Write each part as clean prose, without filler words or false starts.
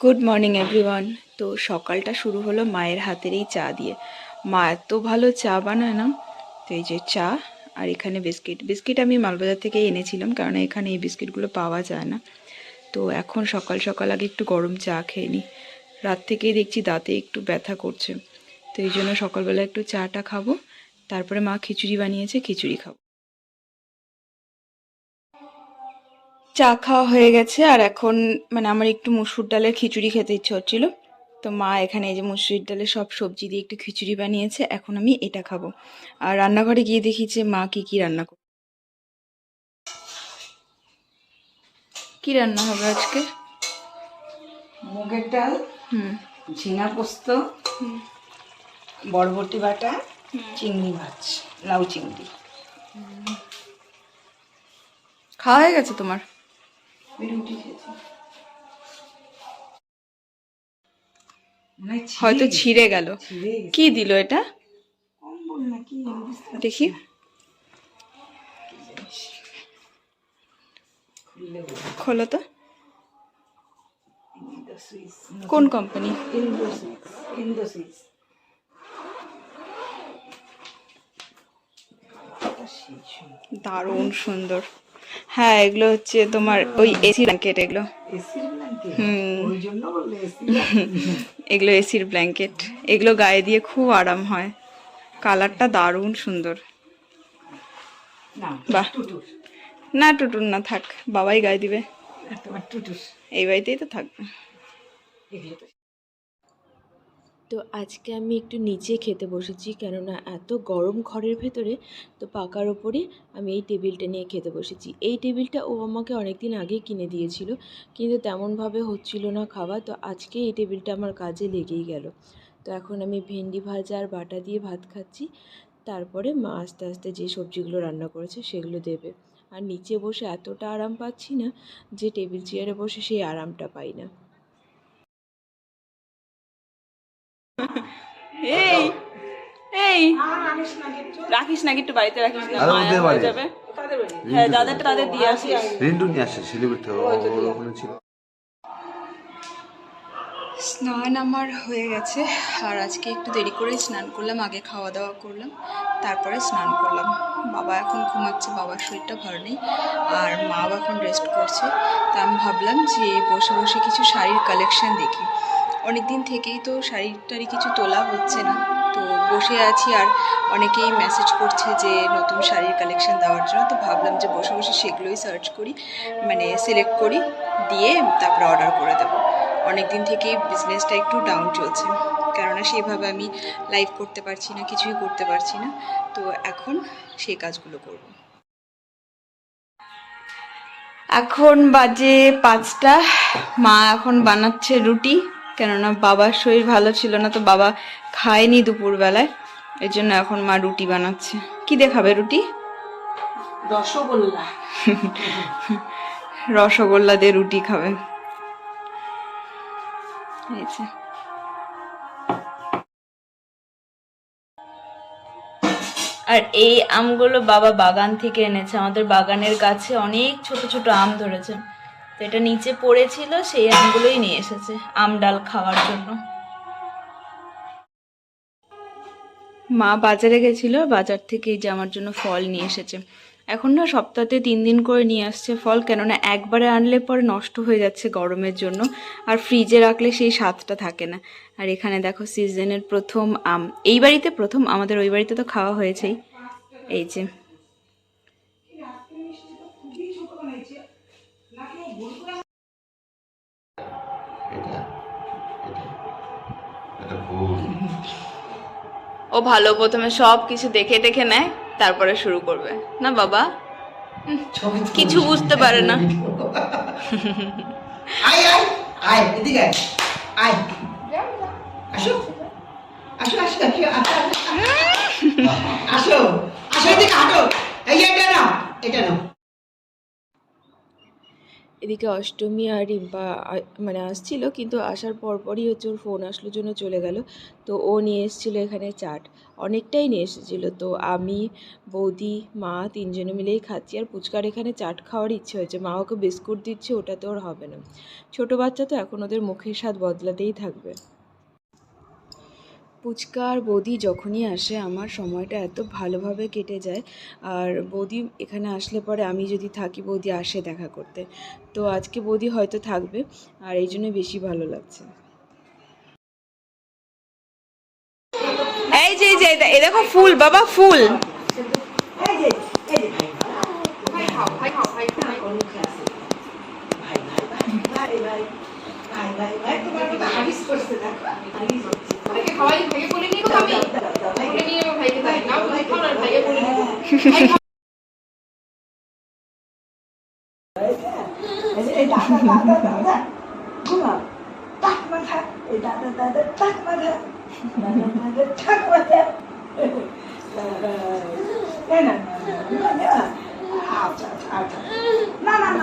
Good morning everyone. তো সকালটা শুরু হলো মায়ের হাতের এই চা দিয়ে। মা এত ভালো চা বানায় না। তো এই যে চা আর এখানে বিস্কিট। বিস্কিট আমি মালবাজার থেকে এনেছিলাম, কারণ এখানে এই বিস্কিটগুলো পাওয়া যায় না। তো এখন সকাল সকাল আগে একটু গরম চা খেয়ে নিই। রাত থেকেই দেখছি দাঁতে একটু ব্যথা করছে, তো এই জন্য সকালবেলা একটু চাটা খাবো। তারপরে মা খিচুড়ি বানিয়েছে, খিচুড়ি খাবো। চা খাওয়া হয়ে গেছে, আর এখন আমার একটু মুসুর ডালের খিচুড়ি খেতে ইচ্ছে হচ্ছিল। তো মা এখানে এই যে মুসুর ডালের সব সবজি দিয়ে একটু খিচুড়ি বানিয়েছে, এখন আমি এটা খাবো। আর রান্নাঘরে গিয়ে দেখি যে মা কি রান্না করে। কি রান্না হবে আজকে? মুগের ডাল, ঝিঙা পোস্ত, বরবটি বাটা, চিংড়ি মাছ, লাউ চিংড়ি। খাওয়া হয়ে গেছে তোমার? রুটি খেয়েছি। হয়তো ছিঁড়ে গেল। কি দিল এটা? কম্বল নাকি দেখি। খোলো তো। কোন কোম্পানি? ইন্দোসুইস। দারুণ সুন্দর। হ্যাঁ, এগুলো হচ্ছে তোমার ওই এসি ব্ল্যাঙ্কেট। এগুলো এগুলো এসির ব্ল্যাঙ্কেট। এগুলো গায়ে দিয়ে খুব আরাম হয়। কালারটা দারুণ সুন্দর। বাহ, না টুটুর না, থাক, বাবাই গায়ে দিবে। এই বাড়িতেই তো থাকবে। তো আজকে আমি একটু নিচে খেতে বসেছি, কেননা এত গরম ঘরের ভেতরে। তো পাকার ওপরে আমি এই টেবিলটা নিয়ে খেতে বসেছি। এই টেবিলটা ও আমাকে অনেক দিন আগে কিনে দিয়েছিল, কিন্তু তেমনভাবে হচ্ছিল না খাওয়া। তো আজকে এই টেবিলটা আমার কাজে লেগেই গেল। তো এখন আমি ভেন্ডি ভাজা আর বাটা দিয়ে ভাত খাচ্ছি। তারপরে মা আস্তে আস্তে যে সবজিগুলো রান্না করেছে সেগুলো দেবে। আর নিচে বসে এতটা আরাম পাচ্ছি না যে টেবিল চেয়ারে বসে সেই আরামটা পাই না। এই এই রাখিস না, একটু বাড়িতে রাখিস না, মায়া হয়ে যাবে। হ্যাঁ, যাদেরটা তাদের দিয়ে আসিস। রিন্টু নিয়ে আসে শিলিগুড়িতে, ওখানে ছিল। স্নান আমার হয়ে গেছে, আর আজকে একটু দেরি করে স্নান করলাম। আগে খাওয়া দাওয়া করলাম, তারপরে স্নান করলাম। বাবা এখন ঘুমাচ্ছে, বাবার শরীরটা ভালো নেই, আর মাও এখন রেস্ট করছে। তা আমি ভাবলাম যে বসে বসে কিছু শাড়ির কালেকশন দেখি। অনেক দিন থেকেই তো শাড়ি টাড়ি কিছু তোলা হচ্ছে না, তো বসে আছি। আর অনেকেই মেসেজ করছে যে নতুন শাড়ির কালেকশন দেওয়ার জন্য। তো ভাবলাম যে বসে বসে সেগুলোই সার্চ করি, সিলেক্ট করি, দিয়ে তারপরে অর্ডার করে দেবো। অনেক দিন থেকেই বিজনেসটা একটু ডাউন চলছে, কেননা সেইভাবে আমি লাইভ করতে পারছি না, কিছুই করতে পারছি না। তো এখন সেই কাজগুলো করব। এখন বাজে 5টা। মা এখন বানাচ্ছে রুটি, কেননা বাবার শরীর ভালো ছিল না, তো বাবা খায়নি দুপুরবেলায়। এর জন্য এখন মা রুটি বানাচ্ছে। কি দেখাবে রুটি? রসগোল্লা। রসগোল্লা দিয়ে রুটি খাবে। আর এই আমগুলো বাবা বাগান থেকে এনেছে। আমাদের বাগানের গাছে অনেক ছোট ছোট আম ধরেছে, তো এটা নিচে পড়েছিল, সেই আমগুলোই নিয়ে এসেছে আম ডাল খাওয়ার জন্য। মা বাজারে গেছিল, বাজার থেকে এই যে আমার জন্য ফল নিয়ে এসেছে। এখন না সপ্তাহে 3 দিন করে নিয়ে আসছে ফল, কেননা একবারে আনলে পরে নষ্ট হয়ে যাচ্ছে গরমের জন্য, আর ফ্রিজে রাখলে সেই স্বাদটা থাকে না। আর এখানে দেখো সিজনের প্রথম আম, এই বাড়িতে প্রথম, আমাদের ওই বাড়িতে তো খাওয়া হয়েছেই। এই যে ও ভালো, প্রথমে সব কিছু দেখে দেখে নেয়, তারপরে শুরু করবে না বাবা। কিছু বুঝতে পারে না। আয় আয় আয়, এদিকে আয়, আসো আসো আসো আসো আসো, এদিকে হাঁটো। এই এটা নাও, এটা নাও। এদিকে অষ্টমী আর রিম্পা মানে আসছিল, কিন্তু আসার পরপরই হচ্ছে ওর ফোন আসলো জন্য চলে গেল। তো ও নিয়ে এসেছিলো এখানে চাট, অনেকটাই নিয়ে এসেছিলো। তো আমি, বৌদি, মা তিনজনে মিলেই খাচ্ছি। আর পুচকার এখানে চাট খাওয়ার ইচ্ছে হয়েছে, মা ওকে বিস্কুট দিচ্ছে, ওটা তো ওর হবে না, ছোটো বাচ্চা তো এখন ওদের মুখের স্বাদ বদলাতেই থাকবে। পুচকা আর বৌদি যখনই আসে আমার সময়টা এত ভালোভাবে কেটে যায়। আর বৌদি এখানে আসলে পরে আমি যদি থাকি, বৌদি আসে দেখা করতে, তো আজকে বৌদি হয়তো থাকবে, আর এই জন্য বেশি ভালো লাগছে। এই যে এই দেখো ফুল, বাবা ফুল।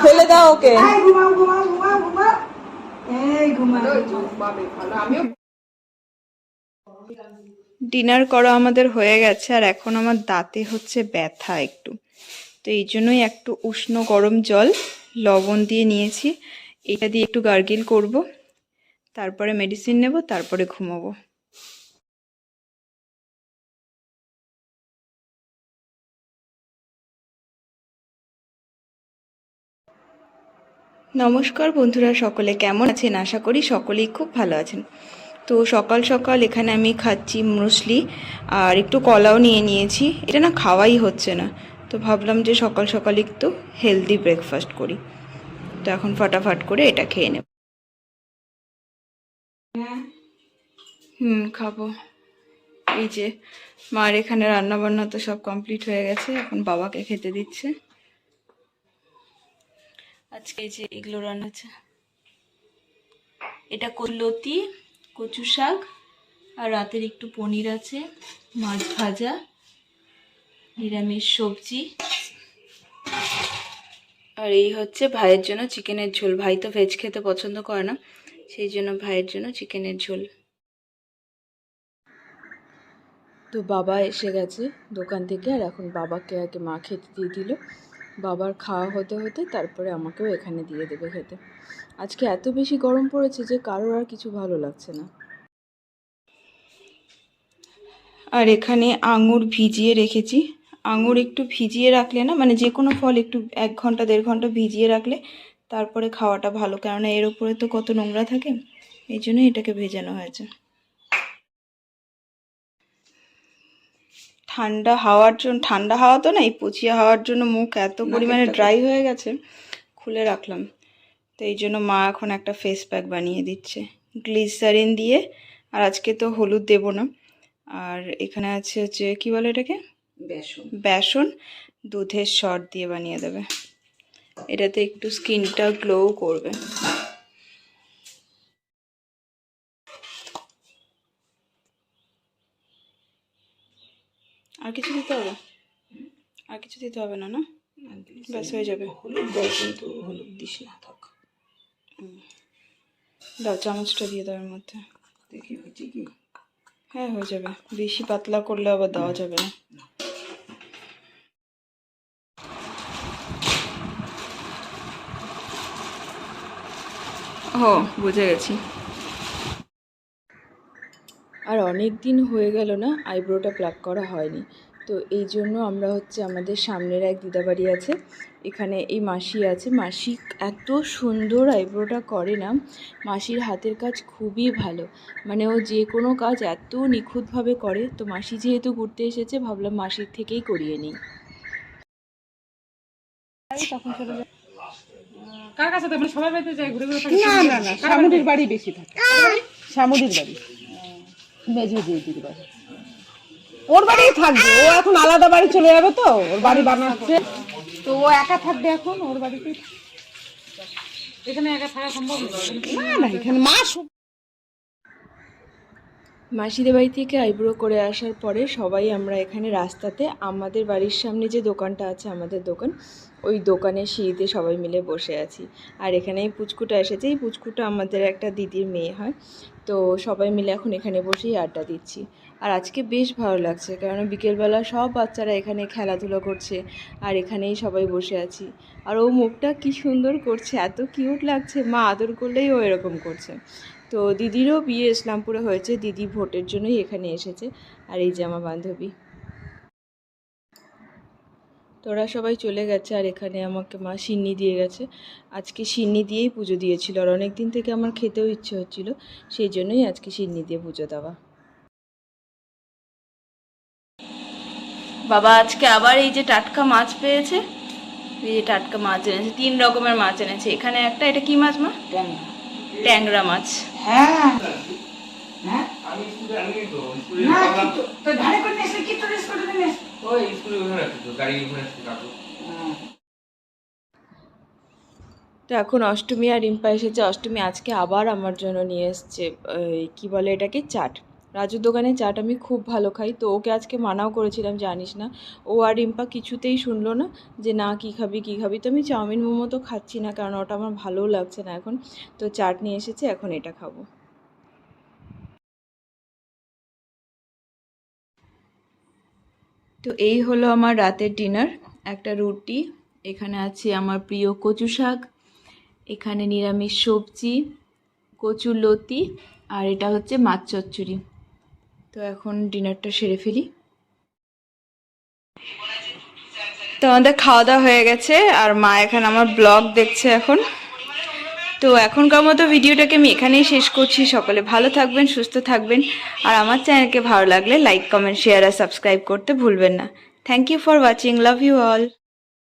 ফেলে দাও ওকে। ডিনার করা আমাদের হয়ে গেছে, আর এখন আমার দাঁতে হচ্ছে ব্যথা একটু, তো এই জন্যই একটু উষ্ণ গরম জল লবণ দিয়ে নিয়েছি, এটা দিয়ে একটু গার্গিল করব, তারপরে মেডিসিন নেব, তারপরে ঘুমাবো। নমস্কার বন্ধুরা, সকলে কেমন আছেন? আশা করি সকলেই খুব ভালো আছেন। তো সকাল সকাল এখানে আমি খাচ্ছি মুসলি, আর একটু কলাও নিয়ে নিয়েছি। এটা না খাওয়াই হচ্ছে না, তো ভাবলাম যে সকাল সকাল একটু হেলদি ব্রেকফাস্ট করি, তো এখন ফটাফট করে এটা খেয়ে নেব। খাবো। এই যে মার এখানে রান্না বান্না তো সব কমপ্লিট হয়ে গেছে, এখন বাবাকে খেতে দিচ্ছে। আজকে এই যে এগুলো রান্না আছে, এটা কলতি, কচু শাক, আর রাতের একটু পনির আছে, মাছ ভাজা, নিরামিষ সবজি, আর এই হচ্ছে ভাইয়ের জন্য চিকেনের ঝোল। ভাই তো ভেজ খেতে পছন্দ করে না, সেই জন্য ভাইয়ের জন্য চিকেনের ঝোল। তো বাবা এসে গেছে দোকান থেকে, আর এখন বাবাকে আগে মা খেতে দিয়ে দিল। বাবার খাওয়া হতে হতে তারপরে আমাকেও এখানে দিয়ে দেবে খেতে। আজকে এত বেশি গরম পড়েছে যে কারোর আর কিছু ভালো লাগছে না। আর এখানে আঙুর ভিজিয়ে রেখেছি। আঙুর একটু ভিজিয়ে রাখলে না, মানে যে কোনো ফল একটু 1 ঘন্টা 1.5 ঘন্টা ভিজিয়ে রাখলে তারপরে খাওয়াটা ভালো, কেননা এর উপরে তো কত নোংরা থাকে, এই জন্য এটাকে ভেজানো হয়েছে। ঠান্ডা হাওয়া তো না, এই পচিয়া হাওয়ার জন্য মুখ এত পরিমাণে ড্রাই হয়ে গেছে, খুলে রাখলাম। তো এই জন্য মা এখন একটা ফেস প্যাক বানিয়ে দিচ্ছে গ্লিসারিন দিয়ে। আর আজকে তো হলুদ দেব না। আর এখানে আছে হচ্ছে কি বলে এটাকে, বেসন দুধের শর্ট দিয়ে বানিয়ে দেবে, এটাতে একটু স্কিনটা গ্লো করবে। আর কিছু দিতে হবে? আর কিছু দিতে হবে না, না ব্যাস হয়ে যাবে। হলুদ দেয় কিন্তু হলুদ দিস না, থাক। দাও চামচটা দিয়ে দাও এর মধ্যে, দেখি হচ্ছে কি। হ্যাঁ হয়ে যাবে, বেশি পাতলা করলে আবার দেওয়া যাবে না। ও বুঝে গেছি। আর অনেক দিন হয়ে গেল না আইব্রোটা প্লাক করা হয়নি, তো এই জন্য আমরা হচ্ছে আমাদের সামনের এক দিদাবাড়ি আছে, এখানে এই মাসি আছে। মাসি এত সুন্দর আইব্রোটা করে না, মাসির হাতের কাজ খুবই ভালো, মানে ও যে কোনো কাজ এত নিখুঁতভাবে করে। তো মাসি যেহেতু ঘুরতে এসেছে, ভাবলাম মাসির থেকেই করিয়ে নিই। কার কাছে তো সবাই বাড়িতে যায় ঘুরে ঘুরে থাকে? না না, শামুদির বাড়ি বেশি থাকে। শামুদির বাড়ি, মেজো দিদির বাড়ি, ওর বাড়িই থাকবে। ও এখন আলাদা বাড়ি চলে যাবে, তো ওর বাড়ি বানাচ্ছে, তো ও একা থাকবে এখন ওর বাড়িতেই। এখানে একা থাকা সম্ভব না, না এখানে মাসিদের বাড়ি থেকে আইব্রো করে আসার পরে সবাই আমরা এখানে রাস্তাতে আমাদের বাড়ির সামনে যে দোকানটা আছে আমাদের দোকান, ওই দোকানের সিঁড়িতে সবাই মিলে বসে আছি। আর এখানে এই পুচকুটা এসেছে, এই পুচকুটা আমাদের একটা দিদির মেয়ে হয়। তো সবাই মিলে এখন এখানে বসেই আড্ডা দিচ্ছি। আর আজকে বেশ ভালো লাগছে, কারণ বিকেলবেলা সব বাচ্চারা এখানে খেলাধুলো করছে আর এখানেই সবাই বসে আছি। আর ও মুখটা কি সুন্দর করছে, এত কিউট লাগছে, মা আদর করলেই ও এরকম করছে। তো দিদিরও বিয়ে ইসলামপুরে হয়েছে, দিদি ভোটের জন্যই এখানে এসেছে। আর এই যে আমার বান্ধবী, তোরা সবাই চলে গেছে। আর এখানে আমাকে মা সিন্নি দিয়ে গেছে, আজকে সিন্নি দিয়েই পুজো দিয়েছিল। আর অনেক দিন থেকে আমার খেতেও ইচ্ছে হচ্ছিল, সেই জন্যই আজকে সিন্নি দিয়ে পুজো দেওয়া। বাবা আজকে আবার এই যে টাটকা মাছ পেয়েছে, এই যে টাটকা মাছ এনেছে, 3 রকমের মাছ এনেছে। এখানে একটা, এটা কি মাছ মা? ট্যাংরা মাছ। হ্যাঁ হ্যাঁ না তো ধারে করে নিয়ে কি তো রেস করে নিয়ে ওই স্কুলে ওখানে আছে তো, গাড়ি ওখানে আছে কাকু। তো এখন অষ্টমী আর রিম্পা এসেছে। অষ্টমী আজকে আবার আমার জন্য নিয়ে এসছে কি বলে এটাকে, চাট। রাজুর দোকানে চাট আমি খুব ভালো খাই, তো ওকে আজকে মানাও করেছিলাম জানিস না। ও আর রিম্পা কিছুতেই শুনলো না যে না কী খাবি কী খাবি। তো আমি চাউমিন মোমো তো খাচ্ছি না, কারণ ওটা আমার ভালোও লাগছে না এখন। তো চাট নিয়ে এসেছে, এখন এটা খাবো। তো এই হলো আমার রাতের ডিনার। একটা রুটি, এখানে আছে আমার প্রিয় কচু শাক, এখানে নিরামিষ সবজি, কচুর লতি, আর এটা হচ্ছে মাছ চচ্চড়ি। তো এখন ডিনারটা সেরে ফেলি। তো আমাদের খাওয়া দাওয়া হয়ে গেছে, আর মা এখানে আমার ব্লগ দেখছে এখন। তো এখনকার মতো ভিডিওটাকে আমি এখানেই শেষ করছি। সকলে ভালো থাকবেন, সুস্থ থাকবেন, আর আমার চ্যানেলকে ভালো লাগলে লাইক, কমেন্ট, শেয়ার আর সাবস্ক্রাইব করতে ভুলবেন না। Thank you for watching, love you all.